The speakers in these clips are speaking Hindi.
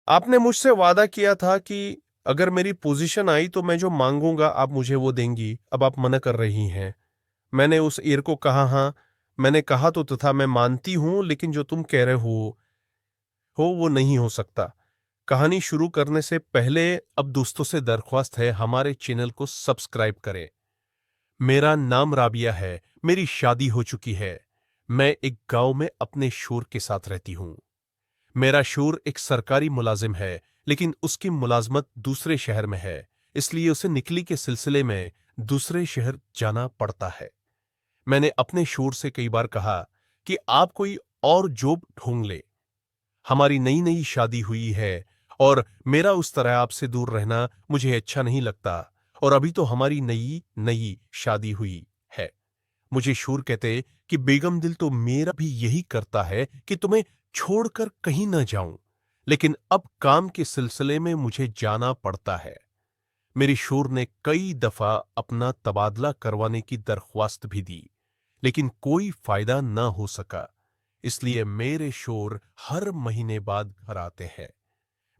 आपने मुझसे वादा किया था कि अगर मेरी पोजीशन आई तो मैं जो मांगूंगा आप मुझे वो देंगी। अब आप मना कर रही हैं। मैंने उस ईर को कहा, हाँ मैंने कहा तो था, मैं मानती हूं, लेकिन जो तुम कह रहे हो वो नहीं हो सकता। कहानी शुरू करने से पहले अब दोस्तों से दरख्वास्त है, हमारे चैनल को सब्सक्राइब करें। मेरा नाम राबिया है, मेरी शादी हो चुकी है। मैं एक गांव में अपने शोर के साथ रहती हूं। मेरा शोर एक सरकारी मुलाजिम है, लेकिन उसकी मुलाजमत दूसरे शहर में है, इसलिए उसे निकली के सिलसिले में दूसरे शहर जाना पड़ता है। मैंने अपने शोर से कई बार कहा कि आप कोई और जॉब ढूंढ ले। हमारी नई नई शादी हुई है और मेरा उस तरह आपसे दूर रहना मुझे अच्छा नहीं लगता। और अभी तो हमारी नई नई शादी हुई है। मुझे शूर कहते कि बेगम दिल तो मेरा भी यही करता है कि तुम्हें छोड़कर कहीं न जाऊं, लेकिन अब काम के सिलसिले में मुझे जाना पड़ता है। मेरी शूर ने कई दफा अपना तबादला करवाने की दरख्वास्त भी दी, लेकिन कोई फायदा न हो सका। इसलिए मेरे शोर हर महीने बाद घर आते हैं।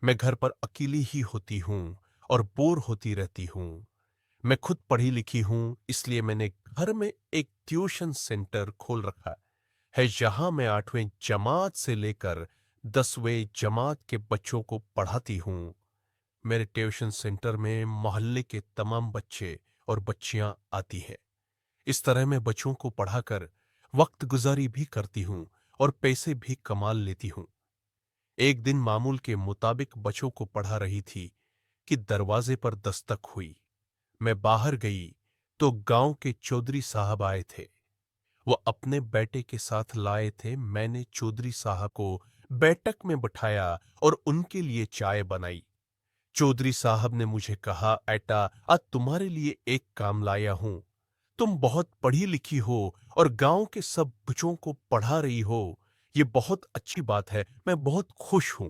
मैं घर पर अकेली ही होती हूं और बोर होती रहती हूं। मैं खुद पढ़ी लिखी हूं, इसलिए मैंने घर में एक ट्यूशन सेंटर खोल रखा है, जहां मैं 8वीं जमात से लेकर 10वीं जमात के बच्चों को पढ़ाती हूं। मेरे ट्यूशन सेंटर में मोहल्ले के तमाम बच्चे और बच्चियां आती हैं। इस तरह मैं बच्चों को पढ़ाकर वक्त गुजारी भी करती हूं और पैसे भी कमा लेती हूं। एक दिन मामूल के मुताबिक बच्चों को पढ़ा रही थी कि दरवाजे पर दस्तक हुई। मैं बाहर गई तो गांव के चौधरी साहब आए थे। वो अपने बेटे के साथ लाए थे। मैंने चौधरी साहब को बैठक में बिठाया और उनके लिए चाय बनाई। चौधरी साहब ने मुझे कहा, ऐटा आज तुम्हारे लिए एक काम लाया हूं। तुम बहुत पढ़ी लिखी हो और गांव के सब बच्चों को पढ़ा रही हो। ये बहुत अच्छी बात है, मैं बहुत खुश हूं।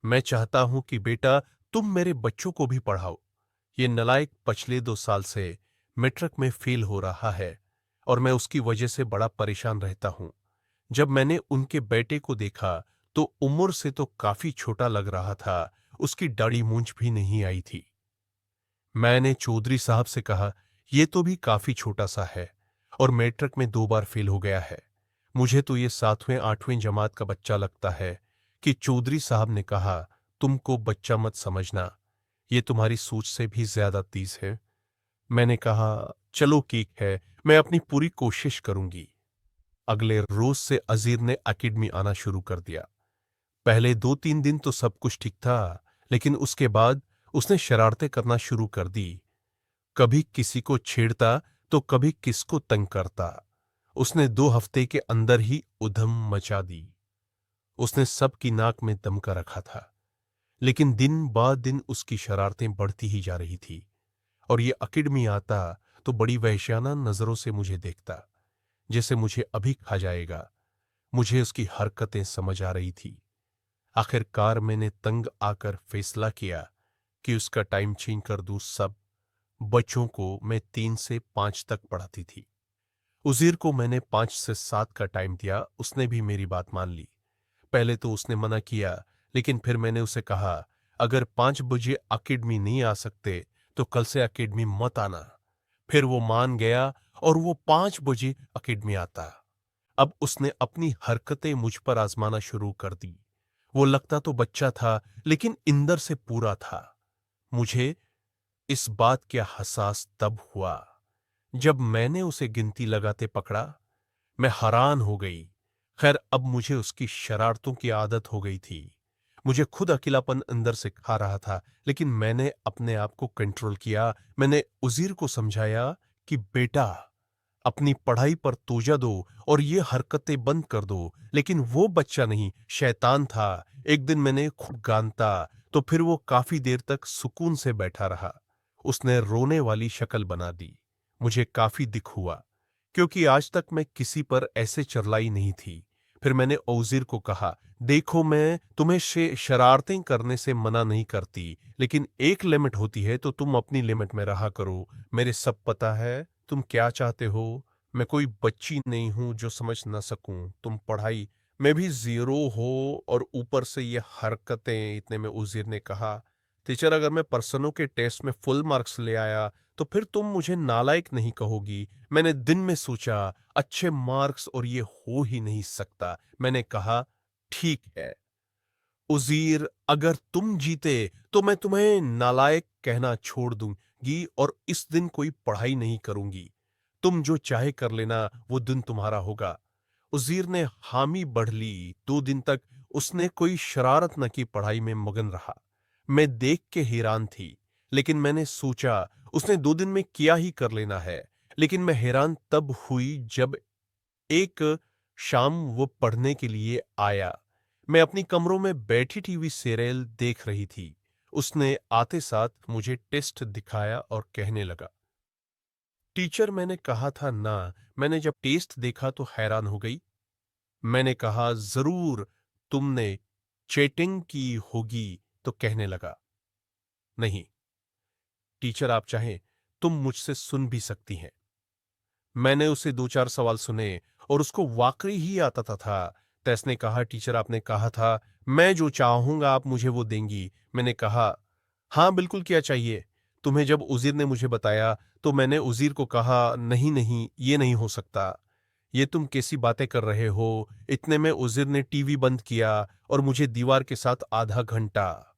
मैं चाहता हूं कि बेटा तुम मेरे बच्चों को भी पढ़ाओ। ये नलायक पिछले 2 साल से मैट्रिक में फेल हो रहा है और मैं उसकी वजह से बड़ा परेशान रहता हूं। जब मैंने उनके बेटे को देखा तो उम्र से तो काफी छोटा लग रहा था, उसकी दाढ़ी मूंछ भी नहीं आई थी। मैंने चौधरी साहब से कहा, यह तो भी काफी छोटा सा है और मैट्रिक में 2 बार फेल हो गया है। मुझे तो ये 7वीं 8वीं जमात का बच्चा लगता है। कि चौधरी साहब ने कहा, तुमको बच्चा मत समझना, ये तुम्हारी सोच से भी ज्यादा तेज है। मैंने कहा, चलो ठीक है, मैं अपनी पूरी कोशिश करूंगी। अगले रोज से अजीर ने एकेडमी आना शुरू कर दिया। पहले 2-3 दिन तो सब कुछ ठीक था, लेकिन उसके बाद उसने शरारतें करना शुरू कर दी। कभी किसी को छेड़ता तो कभी किसको तंग करता। उसने 2 हफ्ते के अंदर ही उधम मचा दी। उसने सबकी नाक में दम का रखा था, लेकिन दिन बाद दिन उसकी शरारतें बढ़ती ही जा रही थी। और ये एकेडमी आता तो बड़ी वहशियाना नजरों से मुझे देखता, जैसे मुझे अभी खा जाएगा। मुझे उसकी हरकतें समझ आ रही थी। आखिरकार मैंने तंग आकर फैसला किया कि उसका टाइम चेंज कर दूं। सब बच्चों को मैं 3 से 5 तक पढ़ाती थी। उजीर को मैंने 5 से 7 का टाइम दिया। उसने भी मेरी बात मान ली। पहले तो उसने मना किया, लेकिन फिर मैंने उसे कहा, अगर 5 बजे एकेडमी नहीं आ सकते तो कल से एकेडमी मत आना। फिर वो मान गया और वो 5 बजे एकेडमी आता। अब उसने अपनी हरकतें मुझ पर आजमाना शुरू कर दी। वो लगता तो बच्चा था, लेकिन इंदर से पूरा था। मुझे इस बात का एहसास तब हुआ जब मैंने उसे गिनती लगाते पकड़ा। मैं हैरान हो गई। खैर, अब मुझे उसकी शरारतों की आदत हो गई थी। मुझे खुद अकेलापन अंदर से खा रहा था, लेकिन मैंने अपने आप को कंट्रोल किया। मैंने उजीर को समझाया कि बेटा, अपनी पढ़ाई पर तोजा दो और ये हरकतें बंद कर दो। लेकिन वो बच्चा नहीं, शैतान था। एक दिन मैंने खूब गांता तो फिर वो काफी देर तक सुकून से बैठा रहा। उसने रोने वाली शक्ल बना दी। मुझे काफी दुख हुआ, क्योंकि आज तक मैं किसी पर ऐसे चरलाई नहीं थी। फिर मैंने ओजीर को कहा, देखो मैं तुम्हें शरारतें करने से मना नहीं करती, लेकिन एक लिमिट होती है, तो तुम अपनी लिमिट में रहा करो। मेरे सब पता है तुम क्या चाहते हो। मैं कोई बच्ची नहीं हूं जो समझ ना सकूं। तुम पढ़ाई मैं भी ज़ीरो हो और ऊपर से ये हरकतें, इतने में उज़ैर ने कहा, टीचर अगर मैं पर्सनों के टेस्ट में फुल मार्क्स ले आया, तो फिर तुम मुझे नालायक नहीं कहोगी। मैंने दिन में सोचा, अच्छे मार्क्स और ये हो ही नहीं सकता। मैंने कहा, ठीक है। उज़ीर, अगर तुम जीते, तो मैं तुम्हें नालायक कहना छोड़ दूँगी और इस दिन कोई पढ़ाई नहीं करूँगी। तुम जो चाहे कर लेना, वो दिन तुम्हारा होगा। उज़ीर ने हामी बढ़ ली। 2 दिन तक उसने कोई शरारत न की, पढ़ाई में मगन रहा। मैं देख के हैरान थी, लेकिन मैंने सोचा उसने 2 दिन में क्या ही कर लेना है। लेकिन मैं हैरान तब हुई जब एक शाम वो पढ़ने के लिए आया। मैं अपनी कमरों में बैठी टीवी सीरियल देख रही थी। उसने आते साथ मुझे टेस्ट दिखाया और कहने लगा, टीचर मैंने कहा था ना। मैंने जब टेस्ट देखा तो हैरान हो गई। मैंने कहा, जरूर तुमने चीटिंग की होगी। तो कहने लगा, नहीं टीचर, आप चाहें तुम मुझसे सुन भी सकती हैं। मैंने उससे 2-4 सवाल सुने और उसको वाकई ही आता था। तैस ने कहा, टीचर आपने कहा था मैं जो चाहूंगा आप मुझे वो देंगी। मैंने कहा, हाँ बिल्कुल, क्या चाहिए? तुम्हें जब उज़ीर ने मुझे बताया तो मैंने उज़ीर को कहा, नहीं नहीं ये नहीं हो सकता। ये तुम कैसी बातें कर रहे हो? इतने में उज़ीर ने टीवी बंद किया और मुझे दीवार के साथ आधा घंटा